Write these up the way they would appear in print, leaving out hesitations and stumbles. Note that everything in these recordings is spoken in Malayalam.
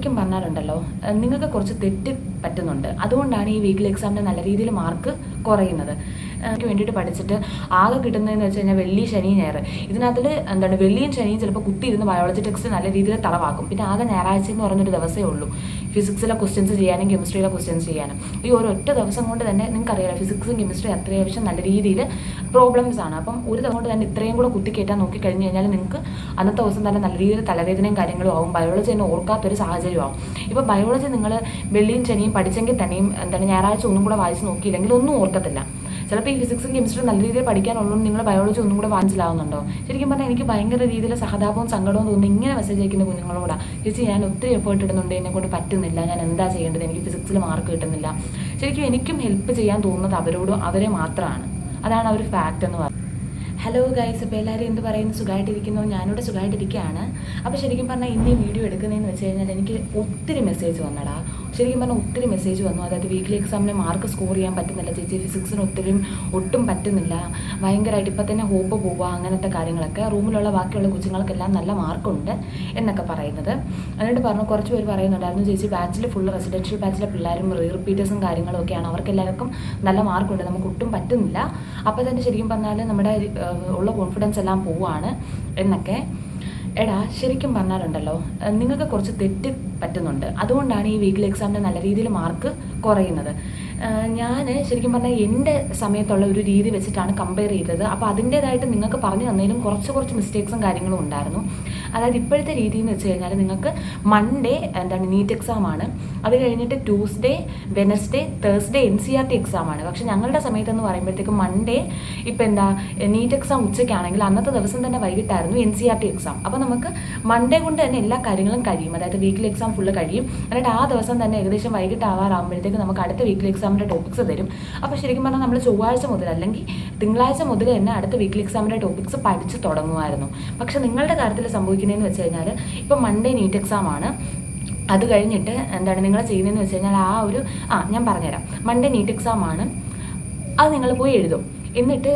ശരിക്കും പറഞ്ഞാലുണ്ടല്ലോ നിങ്ങൾക്ക് കുറച്ച് തെറ്റ് പറ്റുന്നുണ്ട്. അതുകൊണ്ടാണ് ഈ വീക്കിലി എക്സാമിന് നല്ല രീതിയിൽ മാർക്ക് കുറയുന്നത്. എനിക്ക് വേണ്ടിയിട്ട് പഠിച്ചിട്ട് ആകെ കിട്ടുന്നതെന്ന് വെച്ച് കഴിഞ്ഞാൽ വെള്ളി, ശനി, ഞായർ. ഇതിനകത്തിൽ വെള്ളിയും ശനിയും ചിലപ്പോൾ കുത്തിയിരുന്ന് ബയോളജി ടെക്സ്റ്റ് നല്ല രീതിയിൽ തറവാക്കും. പിന്നെ ആകെ ഞായറാഴ്ച എന്ന് പറഞ്ഞൊരു ദിവസമേ ഉള്ളൂ ഫിസിക്സിലെ ക്വസ്റ്റ്യൻസ് ചെയ്യാനും കെമിസ്ട്രിയിലെ ക്വസ്റ്റ്യൻസ് ചെയ്യാനും. ഈ ഒരൊറ്റ ദിവസം കൊണ്ട് തന്നെ നിങ്ങൾക്കറിയാലോ ഫിസിക്സും കെമിസ്ട്രി അത്യാവശ്യം നല്ല രീതിയിൽ പ്രോബ്ലംസ് ആണ്. അപ്പം ഒരു ദിവസം കൊണ്ട് തന്നെ ഇത്രയും കൂടെ കുത്തിക്കയറ്റാൻ നോക്കി കഴിഞ്ഞ് കഴിഞ്ഞാൽ നിങ്ങൾക്ക് അന്നത്തെ ദിവസം തന്നെ നല്ല രീതിയിൽ തലവേദനയും കാര്യങ്ങളും ആവും. ബയോളജി തന്നെ ഓർക്കാത്തൊരു സാഹചര്യമാവും. ഇപ്പോൾ ബയോളജി നിങ്ങൾ വെള്ളിയും ശനിയും പഠിച്ചെങ്കിൽ തന്നെയും ഞായറാഴ്ച ഒന്നും കൂടെ വായിച്ച് നോക്കിയില്ലെങ്കിൽ ഒന്നും ഓർക്കത്തില്ല. ചിലപ്പോൾ ഈ ഫിസിക്സും കെമിസ്ട്രി നല്ല രീതിയിൽ പഠിക്കാനുള്ളതുകൊണ്ട് നിങ്ങൾ ബയോളജി ഒന്നും കൂടെ മനസ്സിലാവുന്നുണ്ടോ? ശരിക്കും പറഞ്ഞാൽ എനിക്ക് ഭയങ്കര രീതിയിൽ സഹതാപവും സങ്കടവും തോന്നുന്നു ഇങ്ങനെ മെസ്സേജ് അയക്കുന്ന കുഞ്ഞുങ്ങളോടാ. ചേച്ചി ഞാൻ ഒത്തിരി എഫേർട്ട് ഇടുന്നുണ്ട്, എന്നെ കൊണ്ട് പറ്റുന്നില്ല, ഞാൻ എന്താ ചെയ്യേണ്ടത്, എനിക്ക് ഫിസിക്സിൽ മാർക്ക് കിട്ടുന്നില്ല. ശരിക്കും എനിക്കും ഹെൽപ്പ് ചെയ്യാൻ തോന്നുന്നത് അവരെ മാത്രമാണ്. അതാണ് ആ ഒരു ഫാക്റ്റ് എന്ന് പറയുന്നത്. ഹലോ ഗൈസ്, അപ്പോൾ എല്ലാവരും എന്ത് പറയുന്നു? സുഖമായിട്ടിരിക്കുന്നു. ഞാനിവിടെ സുഖമായിട്ടിരിക്കുകയാണ്. അപ്പോൾ ശരിക്കും പറഞ്ഞാൽ ഇന്ന് ഈ വീഡിയോ എടുക്കുന്നതെന്ന് വെച്ച് കഴിഞ്ഞാൽ എനിക്ക് ഒത്തിരി മെസ്സേജ് വന്നടാ. ശരിക്കും പറഞ്ഞാൽ ഒത്തിരി മെസ്സേജ് വന്നു. അതായത് വീക്കിലി എക്സാമിന് മാർക്ക് സ്കോർ ചെയ്യാൻ പറ്റുന്നില്ല ചേച്ചി, ഫിസിക്സിന് ഒട്ടും പറ്റുന്നില്ല, ഭയങ്കരമായിട്ട് ഇപ്പം തന്നെ ഹോപ്പ് പോവുക, അങ്ങനത്തെ കാര്യങ്ങളൊക്കെ. റൂമിലുള്ള ബാക്കിയുള്ള കൊച്ചുങ്ങൾക്കെല്ലാം നല്ല മാർക്കുണ്ട് എന്നൊക്കെ പറയുന്നത്. എന്നിട്ട് പറഞ്ഞു കുറച്ച് പേര് പറയുന്നുണ്ടായിരുന്നു ചേച്ചി ബാച്ചിൽ ഫുള്ള് റെസിഡൻഷ്യൽ ബാച്ചിലെ പിള്ളേരും റിപ്പീറ്റേഴ്സും കാര്യങ്ങളും ഒക്കെയാണ്, അവർക്കെല്ലാവർക്കും നല്ല മാർക്കുണ്ട്, നമുക്ക് ഒട്ടും പറ്റുന്നില്ല. അപ്പോൾ തന്നെ ശരിക്കും പറഞ്ഞാൽ നമ്മുടെ ഉള്ള കോൺഫിഡൻസ് എല്ലാം പോവുകയാണ് എന്നൊക്കെ. എടാ ശരിക്കും പറഞ്ഞാലുണ്ടല്ലോ നിങ്ങൾക്ക് കുറച്ച് തെറ്റ് പറ്റുന്നുണ്ട്. അതുകൊണ്ടാണ് ഈ വീക്കിലി എക്സാമിന് നല്ല രീതിയിൽ മാർക്ക് കുറയുന്നത്. ഞാൻ ശരിക്കും പറഞ്ഞാൽ എൻ്റെ സമയത്തുള്ള ഒരു രീതി വെച്ചിട്ടാണ് കമ്പയർ ചെയ്തത്. അപ്പോൾ അതിൻ്റേതായിട്ട് നിങ്ങൾക്ക് പറഞ്ഞു തന്നതിലും കുറച്ച് മിസ്റ്റേക്സും കാര്യങ്ങളും ഉണ്ടായിരുന്നു. അതായത് ഇപ്പോഴത്തെ രീതി എന്ന് വെച്ച് കഴിഞ്ഞാൽ നിങ്ങൾക്ക് മൺഡേ നീറ്റ് എക്സാമാണ്, അത് കഴിഞ്ഞിട്ട് ട്യൂസ്ഡേ, വെനസ്ഡേ, തേഴ്സ്ഡേ NCERT എക്സാമാണ്. പക്ഷെ ഞങ്ങളുടെ സമയത്തെന്ന് പറയുമ്പോഴത്തേക്കും മൺഡേ ഇപ്പം നീറ്റ് എക്സാം ഉച്ചയ്ക്കാണെങ്കിൽ അന്നത്തെ ദിവസം തന്നെ വൈകിട്ടായിരുന്നു NCERT എക്സാം. അപ്പോൾ നമുക്ക് മൺഡേ കൊണ്ട് തന്നെ എല്ലാ കാര്യങ്ങളും കഴിയും. അതായത് വീക്കിലി എക്സാം ഫുള്ള് കഴിയും. എന്നിട്ട് ആ ദിവസം തന്നെ ഏകദേശം വൈകിട്ടാവാറാകുമ്പോഴത്തേക്ക് നമുക്ക് അടുത്ത വീക്കിലി എക്സാമിൻ്റെ ടോപ്പിക്സ് തരും. അപ്പോൾ ശരിക്കും പറഞ്ഞാൽ നമ്മൾ ചൊവ്വാഴ്ച മുതൽ അല്ലെങ്കിൽ തിങ്കളാഴ്ച മുതൽ തന്നെ അടുത്ത വീക്കിലി എക്സാമിൻ്റെ ടോപ്പിക്സ് പഠിച്ച് തുടങ്ങുമായിരുന്നു. പക്ഷെ നിങ്ങളുടെ കാര്യത്തിൽ സംഭവിക്കുന്നതെന്ന് വെച്ച് കഴിഞ്ഞാൽ ഇപ്പോൾ മൺഡേ നീറ്റ് എക്സാമാണ്, അത് കഴിഞ്ഞിട്ട് നിങ്ങൾ ചെയ്യുന്നതെന്ന് വെച്ച് കഴിഞ്ഞാൽ ഞാൻ പറഞ്ഞുതരാം. മൺഡേ നീറ്റ് എക്സാമാണ്, അത് നിങ്ങൾ പോയി എഴുതും. എന്നിട്ട്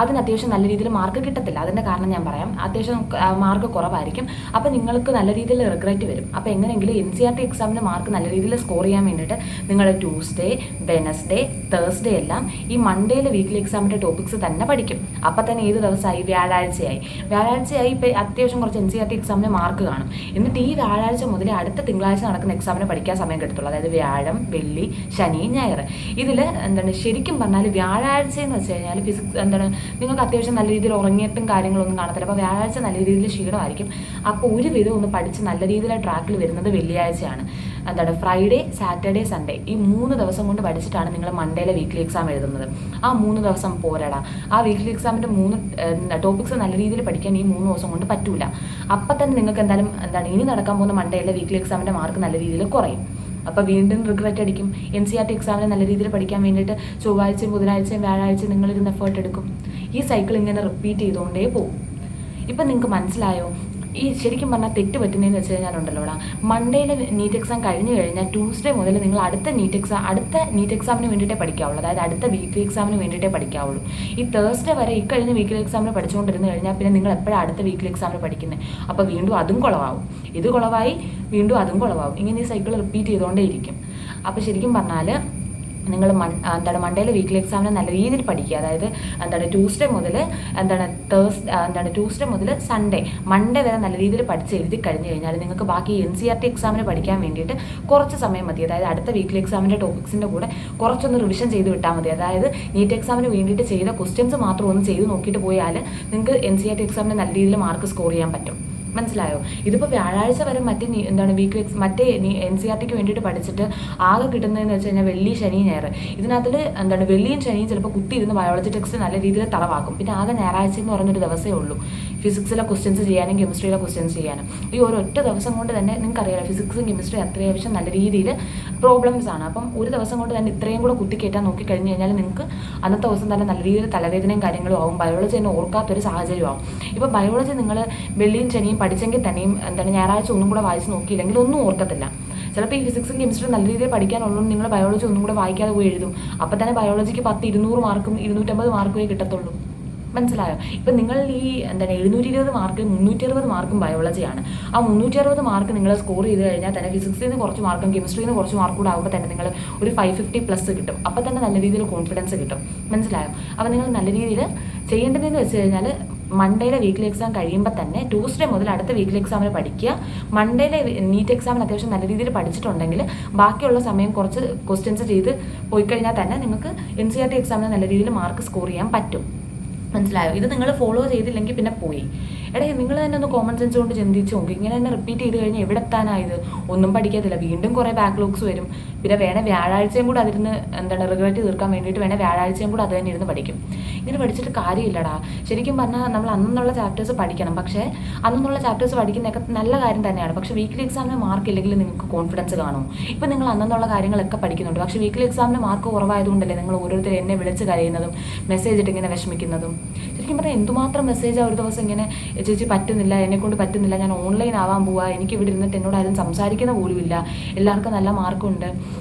അതിന് അത്യാവശ്യം നല്ല രീതിയിൽ മാർക്ക് കിട്ടത്തില്ല. അതിൻ്റെ കാരണം ഞാൻ പറയാം. അത്യാവശ്യം മാർക്ക് കുറവായിരിക്കും. അപ്പോൾ നിങ്ങൾക്ക് നല്ല രീതിയിൽ റിഗ്രറ്റ് വരും. അപ്പോൾ എങ്ങനെയെങ്കിലും NCERT എക്സാമിന് മാർക്ക് നല്ല രീതിയിൽ സ്കോർ ചെയ്യാൻ വേണ്ടിയിട്ട് നിങ്ങൾ ട്യൂസ്ഡേ, വെനസ്ഡേ, തേഴ്സ്ഡേ എല്ലാം ഈ മൺഡേയിലെ വീക്കിലി എക്സാമിൻ്റെ ടോപ്പിക്സ് തന്നെ പഠിക്കും. അപ്പോൾ തന്നെ ഏത് ദിവസമായി? വ്യാഴാഴ്ചയായി ഇപ്പോൾ അത്യാവശ്യം കുറച്ച് NCERT എക്സാമിന് മാർക്ക് കാണും. എന്നിട്ട് ഈ വ്യാഴാഴ്ച മുതൽ അടുത്ത തിങ്കളാഴ്ച നടക്കുന്ന എക്സാമിന് പഠിക്കാൻ സമയം കിട്ടത്തുള്ളൂ. അതായത് വ്യാഴം, വെള്ളി, ശനി, ഞായർ. ഇതിൽ ശരിക്കും പറഞ്ഞാൽ വ്യാഴാഴ്ച എന്ന് വെച്ച് കഴിഞ്ഞാൽ ഫിസിക്സ് നിങ്ങൾക്ക് അത്യാവശ്യം നല്ല രീതിയിൽ ഉറങ്ങിയിട്ടും കാര്യങ്ങളൊന്നും കാണത്തില്ല. അപ്പോൾ വ്യാഴാഴ്ച നല്ല രീതിയിൽ ക്ഷീണമായിരിക്കും. അപ്പോൾ ഒരുവിധം ഒന്ന് പഠിച്ച് നല്ല രീതിയിലെ ട്രാക്കിൽ വരുന്നത് വെള്ളിയാഴ്ചയാണ്. ഫ്രൈഡേ, സാറ്റർഡേ, സൺഡേ ഈ 3 ദിവസം കൊണ്ട് പഠിച്ചിട്ടാണ് നിങ്ങൾ മൺഡേയിലെ വീക്കിലി എക്സാം എഴുതുന്നത്. ആ 3 ദിവസം പോരാടാ. ആ വീക്കിലി എക്സാമിൻ്റെ 3 ടോപ്പിക്സ് നല്ല രീതിയിൽ പഠിക്കാൻ ഈ 3 ദിവസം കൊണ്ട് പറ്റൂല. അപ്പം തന്നെ നിങ്ങൾക്ക് ഇനി നടക്കാൻ പോകുന്ന മൺഡേയിലെ വീക്കിലി എക്സാമിൻ്റെ മാർക്ക് നല്ല രീതിയിൽ കുറയും. അപ്പോൾ വീണ്ടും റിഗ്രറ്റ് അടിക്കും. NCERT എക്സാമിന് നല്ല രീതിയിൽ പഠിക്കാൻ വേണ്ടിയിട്ട് ചൊവ്വാഴ്ചയും ബുധനാഴ്ചയും വ്യാഴാഴ്ചയും നിങ്ങളിരുന്ന് എഫേർട്ട് എടുക്കും. ഈ സൈക്കിൾ ഇങ്ങനെ റിപ്പീറ്റ് ചെയ്തുകൊണ്ടേ പോകും. ഇപ്പം നിങ്ങൾക്ക് മനസ്സിലായോ ഈ ശരിക്കും പറഞ്ഞാൽ തെറ്റ് പറ്റുന്നതെന്ന് വെച്ച് കഴിഞ്ഞാലുണ്ടല്ലോടാ, മൺഡേയിലെ നീറ്റ് എക്സാം കഴിഞ്ഞ് കഴിഞ്ഞാൽ ട്യൂസ്ഡേ മുതൽ നിങ്ങൾ അടുത്ത നീറ്റ് എക്സാമിന് വേണ്ടിയിട്ടേ പഠിക്കാവുള്ളൂ. അതായത് അടുത്ത വീക്കിലി എക്സാമിന് വേണ്ടിയിട്ടേ പഠിക്കാവുള്ളൂ. ഈ തേഴ്സ്ഡേ വരെ ഈ കഴിഞ്ഞ വീക്കിലി എക്സാമിന് പഠിച്ചുകൊണ്ടിരുന്ന് കഴിഞ്ഞാൽ പിന്നെ നിങ്ങൾ എപ്പോഴാണ് അടുത്ത വീക്കിലി എക്സാമിന് പഠിക്കുന്നത്? അപ്പോൾ വീണ്ടും അതും കുളവാകും. ഇത് കുളവായി വീണ്ടും അതും കുളവാകും. ഇങ്ങനെ ഈ സൈക്കിൾ റിപ്പീറ്റ് ചെയ്തുകൊണ്ടേ ഇരിക്കും. അപ്പോൾ ശരിക്കും പറഞ്ഞാൽ നിങ്ങൾ മൺഡേയിലെ വീക്കിലി എക്സാമിന് നല്ല രീതിയിൽ പഠിക്കുക. അതായത് ട്യൂസ്ഡേ മുതൽ സൺഡേ, മൺഡേ വരെ നല്ല രീതിയിൽ പഠിച്ച് എഴുതി കഴിഞ്ഞ് കഴിഞ്ഞാൽ നിങ്ങൾക്ക് ബാക്കി NCERT എക്സാമിന് പഠിക്കാൻ വേണ്ടിയിട്ട് കുറച്ച് സമയം മതി. അതായത് അടുത്ത വീക്കിലി എക്സാമിൻ്റെ ടോപ്പിക്സിൻ്റെ കൂടെ കുറച്ചൊന്ന് റിവിഷൻ ചെയ്ത് വിട്ടാൽ മതി. അതായത് നീറ്റ് എക്സാമിന് വേണ്ടിയിട്ട് ചെയ്ത ക്വസ്റ്റ്യൻസ് മാത്രം ഒന്ന് ചെയ്ത് നോക്കിയിട്ട് പോയാൽ നിങ്ങൾക്ക് NCERT എക്സാമിന് നല്ല രീതിയിൽ മാർക്ക് സ്കോർ ചെയ്യാൻ പറ്റും. മനസ്സിലായോ? ഇതിപ്പോൾ വ്യാഴാഴ്ച വരെ മറ്റേ NCERTക്ക് വേണ്ടിയിട്ട് പഠിച്ചിട്ട് ആകെ കിട്ടുന്നതെന്ന് വെച്ച് കഴിഞ്ഞാൽ വെള്ളി, ശനി, ഞായർ. ഇതിനകത്തിൽ വെള്ളിയും ശനിയും ചിലപ്പോൾ കുത്തിയിരുന്ന് ബയോളജി ടെക്സ്റ്റ് നല്ല രീതിയിൽ തറവാക്കും. പിന്നെ ആകെ ഞായറാഴ്ച എന്ന് പറഞ്ഞൊരു ദിവസമേ ഉള്ളൂ ഫിസിക്സിലെ ക്വസ്റ്റ്യൻസ് ചെയ്യാനും കെമിസ്ട്രിയിലെ ക്വസ്റ്റ്യൻസ് ചെയ്യാനും. ഈ ഒരൊറ്റ ദിവസം കൊണ്ട് തന്നെ നിങ്ങൾക്കറിയാലോ ഫിസിക്സും കെമിസ്ട്രി അത്യാവശ്യം നല്ല രീതിയിൽ പ്രോബ്ലംസ് ആണ്. അപ്പം ഒരു ദിവസം കൊണ്ട് തന്നെ ഇത്രയും കൂടെ കുത്തിക്കയറ്റാൻ നോക്കി കഴിഞ്ഞ് കഴിഞ്ഞാൽ നിങ്ങൾക്ക് അന്നത്തെ ദിവസം തന്നെ നല്ല രീതിയിൽ തലവേദനയും കാര്യങ്ങളും ആവും. ബയോളജി തന്നെ ഓർക്കാത്തൊരു സാഹചര്യമാവും. ഇപ്പോൾ ബയോളജി നിങ്ങൾ വെള്ളിയും ശനിയും പഠിച്ചെങ്കിൽ തന്നെയും ഞായറാഴ്ച ഒന്നും കൂടെ വായിച്ച് നോക്കിയില്ലെങ്കിൽ ഒന്നും ഓർക്കത്തില്ല. ചിലപ്പോൾ ഈ ഫിസിക്സും കെമിസ്ട്രി നല്ല രീതിയിൽ പഠിക്കാനുള്ളൂ നിങ്ങൾ ബയോളജി ഒന്നും കൂടെ വായിക്കാതെ പോയി എഴുതും. അപ്പോൾ തന്നെ ബയോളജിക്ക് 200 മാർക്കും 250 മാർക്കുമേ കിട്ടത്തുള്ളൂ. മനസ്സിലായോ? ഇപ്പം നിങ്ങൾ ഈ 720 മാർക്ക് 360 മാർക്കും ബയോളജിയാണ്. ആ 360 മാർക്ക് നിങ്ങൾ സ്കോർ ചെയ്ത് കഴിഞ്ഞാൽ തന്നെ ഫിസിക്സിൽ നിന്ന് കുറച്ച് മാർക്കും കെമിസ്ട്രിയിൽ നിന്ന് കുറച്ച് മാർക്ക് കൂടെ ആകുമ്പോൾ തന്നെ നിങ്ങൾ ഒരു 550+ കിട്ടും. അപ്പോൾ തന്നെ നല്ല രീതിയിൽ കോൺഫിഡൻസ് കിട്ടും. മനസ്സിലായോ? അപ്പോൾ നിങ്ങൾ നല്ല രീതിയിൽ ചെയ്യേണ്ടതെന്ന് വെച്ച് കഴിഞ്ഞാൽ മൺഡേയിലെ വീക്ക്ലി എക്സാം കഴിയുമ്പോൾ തന്നെ ട്യൂസ്ഡേ മുതൽ അടുത്ത വീക്ക്ലി എക്സാമിന് പഠിക്കുക. മൺഡേയിലെ നീറ്റ് എക്സാമിന് അത്യാവശ്യം നല്ല രീതിയിൽ പഠിച്ചിട്ടുണ്ടെങ്കിൽ ബാക്കിയുള്ള സമയം കുറച്ച് ക്വസ്റ്റ്യൻസ് ചെയ്ത് പോയി കഴിഞ്ഞാൽ തന്നെ നിങ്ങൾക്ക് NCERT എക്സാമിന് നല്ല രീതിയിൽ മാർക്ക് സ്കോർ ചെയ്യാൻ പറ്റും. മനസ്സിലായോ? ഇത് നിങ്ങൾ ഫോളോ ചെയ്തില്ലെങ്കിൽ പിന്നെ പോയി. എടേ നിങ്ങൾ തന്നെ ഒന്ന് കോമൺ സെൻസ് കൊണ്ട് ചിന്തിച്ച് നോക്കി. ഇങ്ങനെ തന്നെ റിപ്പീറ്റ് ചെയ്ത് കഴിഞ്ഞാൽ എവിടെ എത്താനായത്? ഒന്നും പഠിക്കത്തില്ല, വീണ്ടും കുറേ ബാക്ക്ലോഗ്സ് വരും. പിന്നെ വ്യാഴാഴ്ചയും കൂടെ അതിരുന്ന് റിഗ്രറ്റ് തീർക്കാൻ വേണ്ടിയിട്ട് വ്യാഴാഴ്ചയും കൂടെ അത് തന്നെ ഇരുന്ന് പഠിക്കും. ഇങ്ങനെ പഠിച്ചിട്ട് കാര്യമില്ലടാ. ശരിക്കും പറഞ്ഞാൽ നമ്മൾ അന്നുള്ള ചാപ്റ്റേഴ്സ് പഠിക്കണം. പക്ഷേ അന്നുള്ള ചാപ്റ്റേഴ്സ് പഠിക്കുന്നതൊക്കെ നല്ല കാര്യം തന്നെയാണ്. പക്ഷേ വീക്ക്ലി എക്സാമിന് മാർക്ക് ഇല്ലെങ്കിൽ നിങ്ങൾക്ക് കോൺഫിഡൻസ് കാണും. ഇപ്പം നിങ്ങൾ അന്നുള്ള കാര്യങ്ങളൊക്കെ പഠിക്കുന്നുണ്ട്, പക്ഷേ വീക്ക്ലി എക്സാമിന് മാർക്ക് കുറവായതുകൊണ്ടല്ലേ നിങ്ങൾ ഓരോരുത്തർ എന്നെ വിളിച്ച് കരയുന്നതും മെസ്സേജ് ഇട്ട് ഇങ്ങനെ വിഷമിക്കുന്നതും. ശരിക്കും പറഞ്ഞാൽ എന്തുമാത്രം മെസ്സേജാണ് ഒരു ദിവസം ഇങ്ങനെ, ചേച്ചി പറ്റുന്നില്ല, എന്നെക്കൊണ്ട് പറ്റുന്നില്ല, ഞാൻ ഓൺലൈൻ ആവാൻ പോവുക, എനിക്ക് ഇവിടെ ഇരുന്നിട്ട് എന്നോട് ആരും സംസാരിക്കുന്ന പോലുമില്ല, എല്ലാവർക്കും നല്ല മാർക്കുണ്ട്.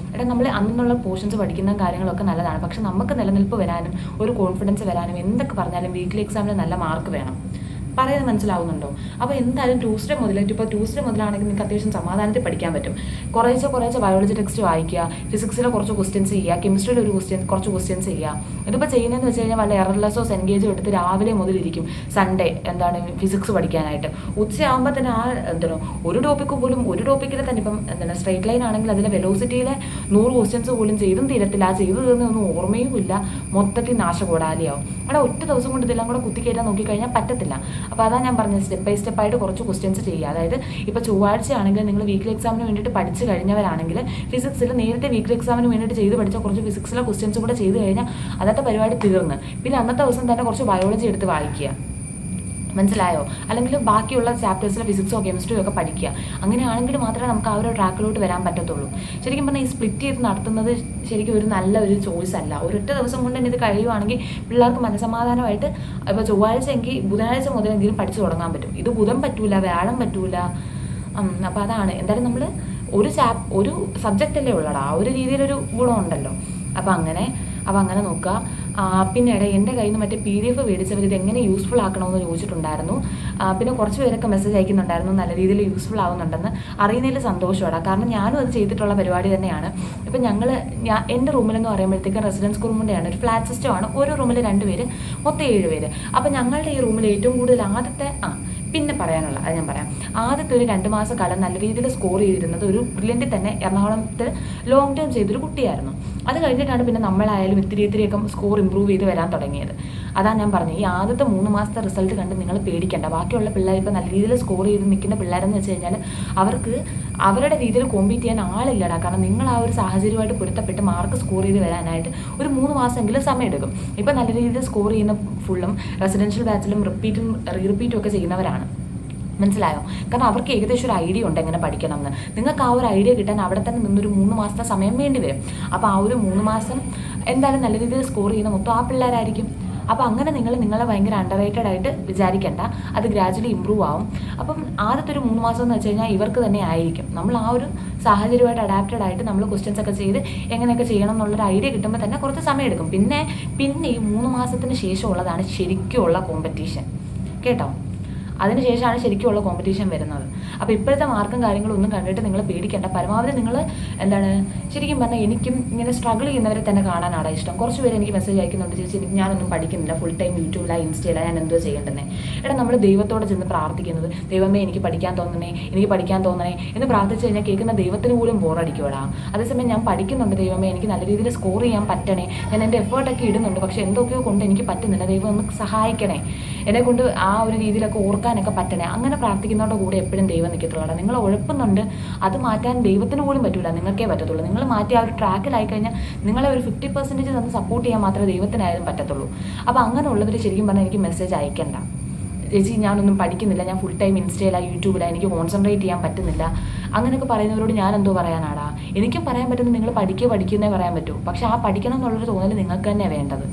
നമ്മൾ അന്നുള്ള പോർഷൻസ് പഠിക്കുന്ന കാര്യങ്ങളൊക്കെ നല്ലതാണ്. പക്ഷെ നമുക്ക് നിലനിൽപ്പ് വരാനും ഒരു കോൺഫിഡൻസ് വരാനും എന്തൊക്കെ പറഞ്ഞാലും വീക്ക്ലി എക്സാമിന് നല്ല മാർക്ക് വേണം. പറയുന്നത് മനസ്സിലാവുന്നുണ്ടോ? അപ്പോൾ എന്തായാലും ട്യൂസ്ഡേ മുതലാണെങ്കിൽ നിങ്ങൾക്ക് അത്യാവശ്യം സമാധാനത്തിൽ പഠിക്കാൻ പറ്റും. കുറേശ്ശെ ബയോളജി ടെക്സ്റ്റ് വായിക്കുക, ഫിസിക്സിലെ കുറച്ച് ക്വസ്റ്റ്യൻസ് ചെയ്യുക, കെമിസ്ട്രിയുടെ കുറച്ച് ക്വസ്റ്റ്യൻസ് ചെയ്യുക. ഇതിപ്പോൾ ചെയ്യുന്നതെന്ന് വെച്ച് കഴിഞ്ഞാൽ വല്ല എറർലെസ്സോ സെൻഗേജോ എടുത്ത് രാവിലെ മുതലിരിക്കും സൺഡേ ഫിസിക്സ് പഠിക്കാനായിട്ട്. ഉച്ചയാകുമ്പോൾ തന്നെ ഒരു ടോപ്പിക്കിൽ തന്നെ ഇപ്പം സ്ട്രേറ്റ് ലൈൻ ആണെങ്കിൽ അതിലെ വെലോസിറ്റിയിലെ 100 ക്വസ്റ്റ്യൻസ് പോലും ചെയ്തും തീരത്തില്ല. ആ ചെയ്തു തീർന്നൊന്നും ഓർമ്മയും ഇല്ല, മൊത്തത്തിൽ നാശകോടാലിയാവും. അവിടെ ഒറ്റ ദിവസം കൊണ്ട് ഇതെല്ലാം കൂടെ കുത്തിക്കയറ്റാൻ നോക്കിക്കഴിഞ്ഞാൽ പറ്റത്തില്ല. അപ്പോൾ അതാണ് ഞാൻ പറഞ്ഞത്, സ്റ്റെപ്പ് ബൈ സ്റ്റെപ്പായിട്ട് കുറച്ച് ക്വസ്റ്റ്യൻസ് ചെയ്യുക. അതായത് ഇപ്പോൾ ചൊവ്വാഴ്ചയാണെങ്കിൽ നിങ്ങൾ വീക്ക്ലി എക്സാമിന് വേണ്ടിയിട്ട് പഠിച്ച് കഴിഞ്ഞവരാണെങ്കിൽ ഫിസിക്സിൽ നേരത്തെ വീക്ക്ലി എക്സാമിന് വേണ്ടിയിട്ട് ചെയ്ത് പഠിച്ച കുറച്ച് ഫിസിക്സിലെ ക്വസ്റ്റ്യൻസ് കൂടെ ചെയ്ത് കഴിഞ്ഞാൽ അന്നത്തെ പരിപാടി തീർന്ന്. പിന്നെ അന്നത്തെ ദിവസം തന്നെ കുറച്ച് ബയോളജി എടുത്ത് വായിക്കുക. മനസ്സിലായോ? അല്ലെങ്കിൽ ബാക്കിയുള്ള ചാപ്റ്റേഴ്സിലെ ഫിസിക്സോ കെമിസ്ട്രിയോ ഒക്കെ പഠിക്കുക. അങ്ങനെയാണെങ്കിൽ മാത്രമേ നമുക്ക് ആ ഒരു ട്രാക്കിലോട്ട് വരാൻ പറ്റത്തുള്ളൂ. ശരിക്കും പറഞ്ഞാൽ ഈ സ്പ്ലിറ്റ് ചെയ്ത് നടത്തുന്നത് ശരിക്കും ഒരു നല്ലൊരു ചോയ്സ് അല്ല. ഒരൊറ്റ ദിവസം കൊണ്ട് തന്നെ ഇത് കഴിയുവാണെങ്കിൽ പിള്ളേർക്ക് മനസ്സമാധാനമായിട്ട് ഇപ്പോൾ ചൊവ്വാഴ്ച എങ്കിൽ ബുധനാഴ്ച മുതലെങ്കിലും പഠിച്ചു തുടങ്ങാൻ പറ്റും. ഇത് ബുധൻ പറ്റൂല, വ്യാഴം പറ്റൂല. അപ്പോൾ അതാണ് എന്തായാലും നമ്മൾ ഒരു സബ്ജക്റ്റ് അല്ലേ ഉള്ളടാ, ആ ഒരു രീതിയിലൊരു ഗുണമുണ്ടല്ലോ. അപ്പോൾ അങ്ങനെ നോക്കുക. പിന്നീട് എൻ്റെ കയ്യിൽ നിന്ന് മറ്റേ PDF മേടിച്ചവർ ഇത് എങ്ങനെ യൂസ്ഫുൾ ആക്കണമെന്ന് ചോദിച്ചിട്ടുണ്ടായിരുന്നു. പിന്നെ കുറച്ച് പേരൊക്കെ മെസ്സേജ് അയക്കുന്നുണ്ടായിരുന്നു നല്ല രീതിയിൽ യൂസ്ഫുൾ ആവുന്നുണ്ടെന്ന്. അറിയുന്നതിൽ സന്തോഷമാണ്, കാരണം ഞാനും അത് ചെയ്തിട്ടുള്ള പരിപാടി തന്നെയാണ്. ഇപ്പം എൻ്റെ റൂമിലെന്ന് പറയുമ്പോഴത്തേക്കും റെസിഡൻസ് റൂമിൻ്റെയാണ്, ഒരു ഫ്ലാറ്റ് സിസ്റ്റമാണ്. ഓരോ റൂമിൽ 2 പേര്, മൊത്തം 7 പേര്. അപ്പം ഞങ്ങളുടെ ഈ റൂമിൽ ഏറ്റവും കൂടുതൽ പിന്നെ പറയാനുള്ള അത് ഞാൻ പറയാം. ആദ്യത്തെ ഒരു 2 മാസക്കാലം നല്ല രീതിയിൽ സ്കോർ ചെയ്തിരുന്നത് ഒരു ബ്രില്യൻറ്റിൽ തന്നെ എറണാകുളത്ത് ലോങ് ടേം ചെയ്തൊരു കുട്ടിയായിരുന്നു. അത് കഴിഞ്ഞിട്ടാണ് പിന്നെ നമ്മളായാലും ഇത്തിരിയൊക്കെ സ്കോർ ഇമ്പ്രൂവ് ചെയ്ത് വരാൻ തുടങ്ങിയത്. അതാണ് ഞാൻ പറഞ്ഞത്, ഈ ആദ്യത്തെ 3 മാസത്തെ റിസൾട്ട് കണ്ട് നിങ്ങൾ പേടിക്കേണ്ട. ബാക്കിയുള്ള പിള്ളേർ ഇപ്പോൾ നല്ല രീതിയിൽ സ്കോർ ചെയ്ത് നിൽക്കുന്ന പിള്ളേരെന്ന് വെച്ച് കഴിഞ്ഞാൽ അവർക്ക് അവരുടെ രീതിയിൽ കോമ്പീറ്റ് ചെയ്യാൻ ആളില്ലടാ. കാരണം നിങ്ങൾ ആ ഒരു സാഹചര്യമായിട്ട് പൊരുത്തപ്പെട്ട് മാർക്ക് സ്കോർ ചെയ്ത് വരാനായിട്ട് ഒരു 3 മാസമെങ്കിലും സമയമെടുക്കും. ഇപ്പോൾ നല്ല രീതിയിൽ സ്കോർ ചെയ്യുന്ന ഫുള്ളും റെസിഡൻഷ്യൽ ബാച്ചിലും റിപ്പീറ്റും ഒക്കെ ചെയ്യുന്നവരാണ്. മനസ്സിലായോ? കാരണം അവർക്ക് ഏകദേശം ഒരു ഐഡിയ ഉണ്ട് എങ്ങനെ പഠിക്കണം എന്ന്. നിങ്ങൾക്ക് ആ ഒരു ഐഡിയ കിട്ടാൻ അവിടെ തന്നെ നിന്നൊരു 3 മാസത്തെ സമയം വേണ്ടി വരും. അപ്പോൾ ആ ഒരു 3 മാസം എന്തായാലും നല്ല രീതിയിൽ സ്കോർ ചെയ്യുന്ന മൊത്തം ആ പിള്ളേരായിരിക്കും. അപ്പോൾ അങ്ങനെ നിങ്ങളെ ഭയങ്കര അണ്ടർറേറ്റഡ് ആയിട്ട് വിചാരിക്കേണ്ട, അത് ഗ്രാജുവലി ഇമ്പ്രൂവ് ആവും. അപ്പം ആദ്യത്തെ ഒരു 3 മാസം എന്ന് വെച്ച് കഴിഞ്ഞാൽ ഇവർക്ക് തന്നെ ആയിരിക്കും. നമ്മൾ ആ ഒരു സാഹചര്യമായിട്ട് അഡാപ്റ്റഡ് ആയിട്ട് നമ്മൾ ക്വസ്റ്റ്യൻസ് ഒക്കെ ചെയ്ത് എങ്ങനെയൊക്കെ ചെയ്യണം എന്നുള്ളൊരു ഐഡിയ കിട്ടുമ്പോൾ തന്നെ കുറച്ച് സമയം എടുക്കും. പിന്നെ ഈ 3 മാസത്തിന് ശേഷമുള്ളതാണ് ശരിക്കുമുള്ള കോമ്പറ്റീഷൻ, കേട്ടോ. അതിനുശേഷമാണ് ശരിക്കുമുള്ള കോമ്പറ്റീഷൻ വരുന്നത്. അപ്പോൾ ഇപ്പോഴത്തെ മാർക്കും കാര്യങ്ങളും ഒന്നും കണ്ടിട്ട് നിങ്ങൾ പേടിക്കേണ്ട. പരമാവധി നിങ്ങൾ ശരിക്കും പറഞ്ഞാൽ എനിക്കും ഇങ്ങനെ സ്ട്രഗിൾ ചെയ്യുന്നവരെ തന്നെ കാണാനാണ് ഇഷ്ടം. കുറച്ച് പേര് എനിക്ക് മെസ്സേജ് അയക്കുന്നുണ്ട്, ചേച്ചി ഞാനൊന്നും പഠിക്കുന്നില്ല, ഫുൾ ടൈം യൂട്യൂബിലാണ്, ഇൻസ്റ്റയിലാണ്, ഞാൻ എന്തോ ചെയ്യേണ്ടത്. നമ്മൾ ദൈവത്തോടെ ചെന്ന് പ്രാർത്ഥിക്കുന്നത്, ദൈവമേ എനിക്ക് പഠിക്കാൻ തോന്നണേ എന്ന് പ്രാർത്ഥിച്ച് കഴിഞ്ഞാൽ കേൾക്കുന്ന ദൈവത്തിന് പോലും ബോറടിക്കുവാടാ. അതേസമയം ഞാൻ പഠിക്കുന്നുണ്ട്, ദൈവമേ എനിക്ക് നല്ല രീതിയിൽ സ്കോർ ചെയ്യാൻ പറ്റണേ, ഞാൻ എൻ്റെ എഫേർട്ടൊക്കെ ഇടുന്നുണ്ട്, പക്ഷേ എന്തൊക്കെയോ കൊണ്ട് എനിക്ക് പറ്റുന്നില്ല, ദൈവം ഒന്ന് സഹായിക്കണേ, എന്നെക്കൊണ്ട് ആ ഒരു രീതിയിലൊക്കെ ഓർക്കാനൊക്കെ പറ്റണേ. അങ്ങനെ പ്രാർത്ഥിക്കുന്നതോടെ കൂടെ എപ്പോഴും ദൈവം നിൽക്കത്തുള്ളൂ. നിങ്ങൾ ഉഴപ്പുന്നുണ്ട്, അത് മാറ്റാൻ ദൈവത്തിന് പോലും പറ്റില്ല, നിങ്ങൾക്കേ പറ്റത്തുള്ളൂ. നിങ്ങൾ മാറ്റി ആ ഒരു ട്രാക്കിലായി കഴിഞ്ഞാൽ നിങ്ങളെ ഒരു 50% തന്ന് സപ്പോർട്ട് ചെയ്യാൻ മാത്രമേ ദൈവത്തിനായാലും പറ്റത്തുള്ളൂ. അപ്പോൾ അങ്ങനെയുള്ളവർ ശരിക്കും പറഞ്ഞാൽ എനിക്ക് മെസ്സേജ് അയക്കണ്ട, ചേച്ചി ഞാനൊന്നും പഠിക്കുന്നില്ല, ഞാൻ ഫുൾ ടൈം ഇൻസ്റ്റയിലാണ്, യൂട്യൂബിലാണ്, എനിക്ക് കോൺസെൻട്രേറ്റ് ചെയ്യാൻ പറ്റുന്നില്ല, അങ്ങനെയൊക്കെ പറയുന്നവരോട് ഞാൻ എന്തോ പറയാനാടാ. എനിക്കും പറയാൻ പറ്റുന്നത് നിങ്ങൾ പഠിക്കുന്നേ പറയാൻ പറ്റൂ. പക്ഷേ ആ പഠിക്കണം എന്നുള്ളൊരു തോന്നൽ നിങ്ങൾക്ക് തന്നെയാണ് വേണ്ടത്.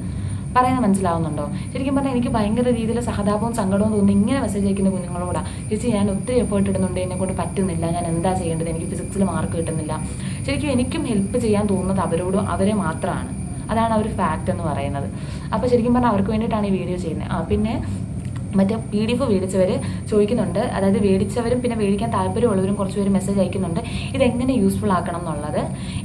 പറയുന്നത് മനസ്സിലാവുന്നുണ്ടോ? ശരിക്കും പറഞ്ഞാൽ എനിക്ക് ഭയങ്കര രീതിയിൽ സഹതാപവും സങ്കടവും തോന്നുന്നു ഇങ്ങനെ മെസ്സേജ് അയക്കുന്ന കുഞ്ഞുങ്ങളോടാ. ചേച്ചി ഞാൻ ഒത്തിരി എഫേർട്ട് ഇടുന്നുണ്ട്, എന്നെക്കൊണ്ട് പറ്റുന്നില്ല, ഞാൻ എന്താ ചെയ്യേണ്ടത്, എനിക്ക് ഫിസിക്സിൽ മാർക്ക് കിട്ടുന്നില്ല. ശരിക്കും എനിക്കും ഹെൽപ്പ് ചെയ്യാൻ തോന്നുന്നത് അവരെ മാത്രമാണ്. അതാണ് ആ ഒരു ഫാക്റ്റ് എന്ന് പറയുന്നത്. അപ്പോൾ ശരിക്കും പറഞ്ഞാൽ അവർക്ക് വേണ്ടിയിട്ടാണ് ഈ വീഡിയോ ചെയ്യുന്നത്. പിന്നെ മറ്റേ PDF മേടിച്ചവർ ചോദിക്കുന്നുണ്ട്, അതായത് മേടിച്ചവരും പിന്നെ മേടിക്കാൻ താല്പര്യമുള്ളവരും കുറച്ച് പേര് മെസ്സേജ് അയക്കുന്നുണ്ട് ഇതെങ്ങനെ യൂസ്ഫുൾ ആക്കണം എന്നുള്ളത്.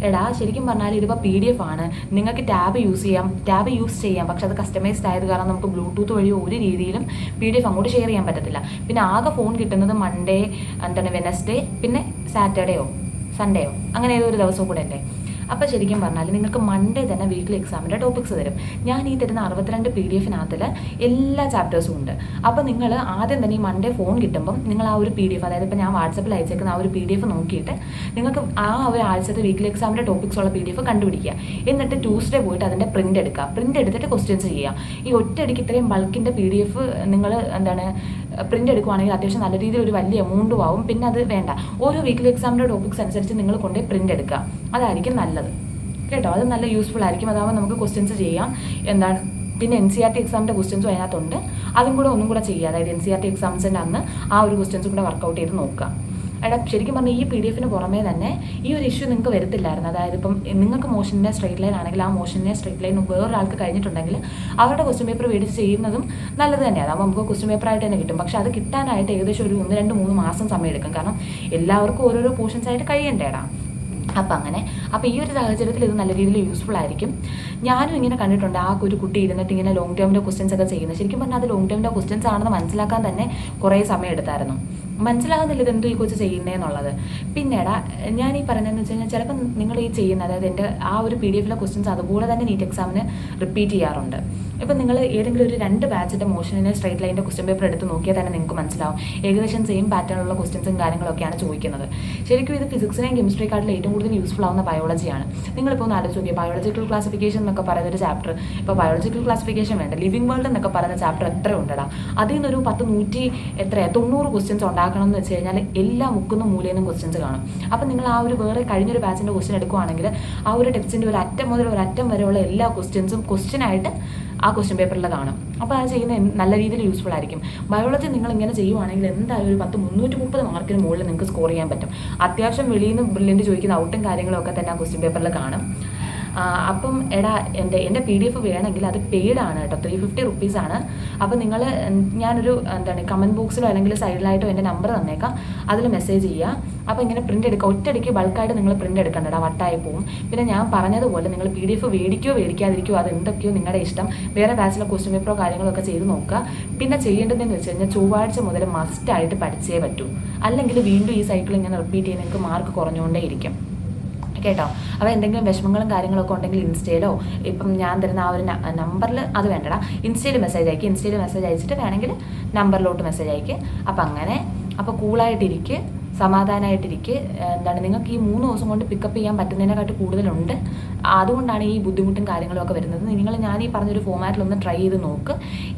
എടാ ശരിക്കും പറഞ്ഞാൽ ഇതിപ്പോൾ PDF ആണ്, നിങ്ങൾക്ക് ടാബ് യൂസ് ചെയ്യാം, പക്ഷെ അത് കസ്റ്റമൈസ്ഡ് ആയത് കാരണം നമുക്ക് ബ്ലൂടൂത്ത് വഴി ഒരു രീതിയിലും PDF അങ്ങോട്ട് ഷെയർ ചെയ്യാൻ പറ്റത്തില്ല. പിന്നെ ആകെ ഫോൺ കിട്ടുന്നത് മൺഡേ, വെനസ്ഡേ, പിന്നെ സാറ്റർഡേയോ സൺഡേയോ അങ്ങനെ ഏതൊരു ദിവസവും കൂടെ അല്ലേ. അപ്പോൾ ശരിക്കും പറഞ്ഞാൽ നിങ്ങൾക്ക് മൺഡേ തന്നെ വീക്കിലി എക്സാമിൻ്റെ ടോപ്പിക്സ് തരും. ഞാൻ ഈ തരുന്ന 62 PDF-നകത്തിൽ എല്ലാ ചാപ്റ്റേഴ്സും ഉണ്ട്. അപ്പോൾ നിങ്ങൾ ആദ്യം തന്നെ ഈ മൺഡേ ഫോൺ കിട്ടുമ്പം നിങ്ങൾ ആ ഒരു PDF, അതായത് ഇപ്പോൾ ഞാൻ വാട്സപ്പിൽ അയച്ചേക്കുന്ന ആ ഒരു PDF നോക്കിയിട്ട് നിങ്ങൾക്ക് ആ ഒരു ആഴ്ചത്തെ വീക്കിലി എക്സാമിൻ്റെ ടോപ്പിക്സ് ഉള്ള PDF കണ്ടുപിടിക്കുക. എന്നിട്ട് ട്യൂസ്ഡേ പോയിട്ട് അതിൻ്റെ പ്രിൻ്റ് എടുക്കുക. പ്രിൻ്റ് എടുത്തിട്ട് ക്വസ്റ്റ്യൻസ് ചെയ്യുക. ഈ ഒറ്റയടിക്ക് ഇത്രയും ബൾക്കിൻ്റെ PDF നിങ്ങൾ പ്രിൻ്റ് എടുക്കുവാണെങ്കിൽ അത്യാവശ്യം നല്ല രീതിയിൽ ഒരു വലിയ എമൗണ്ടും ആവും. പിന്നെ അത് വേണ്ട, ഓരോ വീക്കിലി എക്സാമിൻ്റെ ടോപ്പിക്സ് അനുസരിച്ച് നിങ്ങൾ കൊണ്ടുപോയി പ്രിൻ്റ് എടുക്കുക. അതായിരിക്കും നല്ലത് കേട്ടോ. അത് നല്ല യൂസ്ഫുൾ ആയിരിക്കും. അതാവുമ്പോൾ നമുക്ക് ക്വസ്റ്റ്യൻസ് ചെയ്യാം. പിന്നെ NCERT എക്സാമിൻ്റെ ക്വസ്റ്റ്യൻസും അതിനകത്തുണ്ട്. അതും കൂടെ ഒന്നും കൂടെ ചെയ്യുക. അതായത് NCERT എക്സാംസിൻ്റെ അന്ന് ആ ഒരു ക്വസ്റ്റ്യൻസും കൂടെ വർക്കൗട്ട് ചെയ്ത് നോക്കുക. ശരിക്കും പറഞ്ഞാൽ ഈ PDF-ന് പുറമേ തന്നെ ഈ ഒരു ഇഷ്യൂ നിങ്ങൾക്ക് വരത്തില്ലായിരുന്നു. അതായത് ഇപ്പം നിങ്ങൾക്ക് മോഷൻ്റെ സ്ട്രേറ്റ് ലൈൻ ആണെങ്കിൽ ആ മോഷൻ്റെ സ്ട്രേറ്റ് ലൈൻ വേറൊരാൾക്ക് കഴിഞ്ഞിട്ടുണ്ടെങ്കിൽ അവരുടെ ക്വസ്റ്റ്യൻ പേപ്പർ മേടിച്ച് ചെയ്യുന്നതും നല്ലത് തന്നെയാണ്. അതാകുമ്പോൾ നമുക്ക് ക്വസ്റ്റ്യൻ പേപ്പറായിട്ട് തന്നെ കിട്ടും. പക്ഷേ അത് കിട്ടാനായിട്ട് ഏകദേശം ഒരു 1, 2, 3 മാസം സമയം എടുക്കും. കാരണം എല്ലാവർക്കും ഓരോരോ പോർഷൻസ് ആയിട്ട് കഴിയണ്ടേടാ. അപ്പോൾ ഈ ഒരു സാഹചര്യത്തിൽ ഇത് നല്ല രീതിയിൽ യൂസ്ഫുൾ ആയിരിക്കും. ഞാനും ഇങ്ങനെ കണ്ടിട്ടുണ്ട്, ആ ഒരു കുട്ടി ഇരുന്നിട്ട് ഇങ്ങനെ ലോങ് ടേമിൻ്റെ ക്വസ്റ്റ്യൻസ് ഒക്കെ ചെയ്യുന്നത്. ശരിക്കും പറഞ്ഞാൽ അത് ലോങ് ടേമിൻ്റെ ക്വസ്റ്റ്യൻസ് ആണെന്ന് മനസ്സിലാക്കാൻ തന്നെ കുറേ സമയം എടുത്തായിരുന്നു. മനസ്സിലാകുന്നില്ല ഇതെന്തോ ഈ കൊച്ച് ചെയ്യുന്നതെന്നുള്ളത്. പിന്നീട് ഞാൻ ഈ പറയുന്നതെന്ന് വെച്ച് കഴിഞ്ഞാൽ ചിലപ്പോൾ നിങ്ങൾ ഈ ചെയ്യുന്ന, അതായത് എൻ്റെ ആ ഒരു PDF-ലെ ക്വസ്റ്റ്യൻസ് അതുപോലെ തന്നെ നീറ്റ് എക്സാമിന് റിപ്പീറ്റ് ചെയ്യാറുണ്ട്. ഇപ്പം നിങ്ങൾ ഏതെങ്കിലും ഒരു 2 ബാച്ചിൻ്റെ മോഷനെ സ്ട്രേറ്റ് ലൈൻ്റെ ക്വസ്റ്റ്യൻ പേപ്പർ എടുത്ത് നോക്കിയാൽ തന്നെ നിങ്ങൾക്ക് മനസ്സിലാവും ഏകദേശം സെയിം പാറ്റേണുള്ള ക്വസ്റ്റ്യൻസും കാര്യങ്ങളൊക്കെയാണ് ചോദിക്കുന്നത്. ശരിക്കും ഇത് ഫിസിക്സിനെയും കെമിസ്ട്രിക്കാട്ടിലും ഏറ്റവും കൂടുതൽ യൂസ്ഫുൾ ആവുന്ന ബയോളജിയാണ്. നിങ്ങളിപ്പോൾ ഒന്ന് ആലോചിച്ച് നോക്കിയാൽ ബയോളജിക്കൽ ക്ലാസിഫിക്കേഷൻ എന്നൊക്കെ പറയുന്ന ഒരു ചാപ്റ്റർ, ഇപ്പോൾ ബയോളജിക്കൽ ക്ലാസിഫിക്കേഷൻ വേണ്ട, ലിവിംഗ് വേൾഡ് എന്നൊക്കെ പറയുന്ന ചാപ്റ്റർ എത്ര ഉണ്ടടാ. അതിൽ നിന്നൊരു 90 ക്വസ്റ്റ്യൻസ് ഉണ്ടാക്കണം എന്ന് വെച്ച് കഴിഞ്ഞാൽ എല്ലാ മുക്കുന്ന മൂലയിലും ക്വസ്റ്റ്യൻസ് കാണും. അപ്പം നിങ്ങൾ ആ ഒരു വേറെ കഴിഞ്ഞൊരു ബാച്ചിൻ്റെ ക്വസ്റ്റ്യൻ എടുക്കുകയാണെങ്കിൽ ആ ഒരു ടെക്സ്റ്റിൻ്റെ ഒരു അറ്റം മുതൽ ഒരു അറ്റം വരെയുള്ള എല്ലാ ക്വസ്റ്റ്യൻസും ക്വസ്റ്റ്യനായിട്ട് ആ ക്വസ്റ്റ്യൻ പേപ്പറിൽ കാണും. അപ്പോൾ അത് ചെയ്യുന്ന നല്ല രീതിയിൽ യൂസ്ഫുൾ ആയിരിക്കും. ബയോളജി നിങ്ങൾ ഇങ്ങനെ ചെയ്യുവാണെങ്കിൽ എന്തായാലും ഒരു 330 മാർക്കിന് മുകളിൽ നിങ്ങൾക്ക് സ്കോർ ചെയ്യാൻ പറ്റും. അത്യാവശ്യം വെളിയിൽ നിന്ന് ബ്രില്യൻ്റ് ചോദിക്കുന്ന ഔട്ടും കാര്യങ്ങളൊക്കെ തന്നെ ആ ക്വസ്റ്റ്യൻ പേപ്പറിൽ കാണും. അപ്പം എൻ്റെ PDF വേണമെങ്കിൽ അത് പെയ്ഡാണ് കേട്ടോ, 350 റുപ്പീസാണ്. അപ്പോൾ നിങ്ങൾ ഞാനൊരു കമൻറ്റ് ബോക്സിലോ അല്ലെങ്കിൽ സൈഡിലായിട്ടോ എൻ്റെ നമ്പർ തന്നേക്കാം, അതിൽ മെസ്സേജ് ചെയ്യുക. അപ്പോൾ ഇങ്ങനെ പ്രിൻ്റ് എടുക്കുക. ഒറ്റയടിക്ക് ബൾക്കായിട്ട് നിങ്ങൾ പ്രിൻ്റ് എടുക്കണ്ടടാ, വട്ടായി പോവും. പിന്നെ ഞാൻ പറഞ്ഞതുപോലെ നിങ്ങൾ PDF മേടിക്കാതിരിക്കുമോ അത് എന്തൊക്കെയോ നിങ്ങളുടെ ഇഷ്ടം. വേറെ ബാച്ചിലെ ക്വസ്റ്റ്യൻ പേപ്പറോ കാര്യങ്ങളോ ഒക്കെ ചെയ്ത് നോക്കുക. പിന്നെ ചെയ്യേണ്ടതെന്ന് വെച്ച് കഴിഞ്ഞാൽ ചൊവ്വാഴ്ച മുതൽ മസ്റ്റായിട്ട് പഠിച്ചേ പറ്റൂ. അല്ലെങ്കിൽ വീണ്ടും ഈ സൈക്കിൾ ഇങ്ങനെ റിപ്പീറ്റ് ചെയ്ത് നിങ്ങൾക്ക് മാർക്ക് കുറഞ്ഞുകൊണ്ടേ ഇരിക്കും കേട്ടോ. അപ്പോൾ എന്തെങ്കിലും വിഷമങ്ങളും കാര്യങ്ങളൊക്കെ ഉണ്ടെങ്കിൽ ഇൻസ്റ്റയിലോ ഇപ്പം ഞാൻ തരുന്ന ആ ഒരു നമ്പറിൽ, അത് വേണ്ടടാ, ഇൻസ്റ്റയിൽ മെസ്സേജ് അയച്ചിട്ട് വേണമെങ്കിൽ നമ്പറിലോട്ട് മെസ്സേജ് അയക്കുക. അപ്പോൾ കൂളായിട്ടിരിക്കുക, സമാധാനമായിട്ടിരിക്കുക. നിങ്ങൾക്ക് ഈ 3 ദിവസം കൊണ്ട് പിക്കപ്പ് ചെയ്യാൻ പറ്റുന്നതിനെക്കാട്ടി കൂടുതലുണ്ട്. അതുകൊണ്ടാണ് ഈ ബുദ്ധിമുട്ടും കാര്യങ്ങളും ഒക്കെ വരുന്നത്. ഞാൻ ഈ പറഞ്ഞൊരു ഫോമാറ്റിലൊന്ന് ട്രൈ ചെയ്ത് നോക്ക്.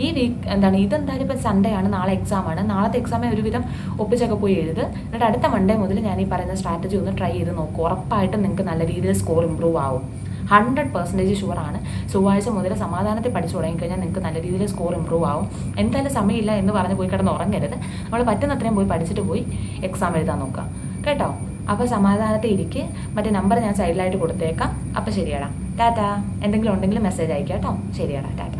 ഈ വീക്ക് ഇതെന്തായാലും ഇപ്പോൾ സൺഡേ ആണ്, നാളെ എക്സാമാണ്. നാളത്തെ എക്സാമേ ഒരുവിധം ഒപ്പിച്ചൊക്കെ പോയി എഴുത്. എന്നിട്ട് അടുത്ത മൺഡേ മുതൽ ഞാൻ ഈ പറയുന്ന സ്ട്രാറ്റജി ഒന്ന് ട്രൈ ചെയ്ത് നോക്കും. ഉറപ്പായിട്ടും നിങ്ങൾക്ക് നല്ല രീതിയിൽ സ്കോർ ഇമ്പ്രൂവ് ആവും. 100% ഷുവറാണ്. ചൊവ്വാഴ്ച മുതൽ സമാധാനത്തിൽ പഠിച്ചു തുടങ്ങിക്കഴിഞ്ഞാൽ നിങ്ങൾക്ക് നല്ല രീതിയിൽ സ്കോർ ഇമ്പ്രൂവ് ആവും. എന്തായാലും സമയമില്ല എന്ന് പറഞ്ഞ് പോയി കിടന്ന് ഉറങ്ങരുത്. നമ്മൾ പറ്റുന്നത്രയും പോയി പഠിച്ചിട്ട് പോയി എക്സാം എഴുതാൻ നോക്കാം കേട്ടോ. അപ്പോൾ സമാധാനത്തിൽ ഇരിക്കുക. മറ്റേ നമ്പർ ഞാൻ സൈഡിലായിട്ട് കൊടുത്തേക്കാം. അപ്പോൾ ശരിയാടാ, ടാറ്റാ. എന്തെങ്കിലും ഉണ്ടെങ്കിൽ മെസ്സേജ് അയക്കാം കേട്ടോ. ശരിയാടാ, ടാറ്റ.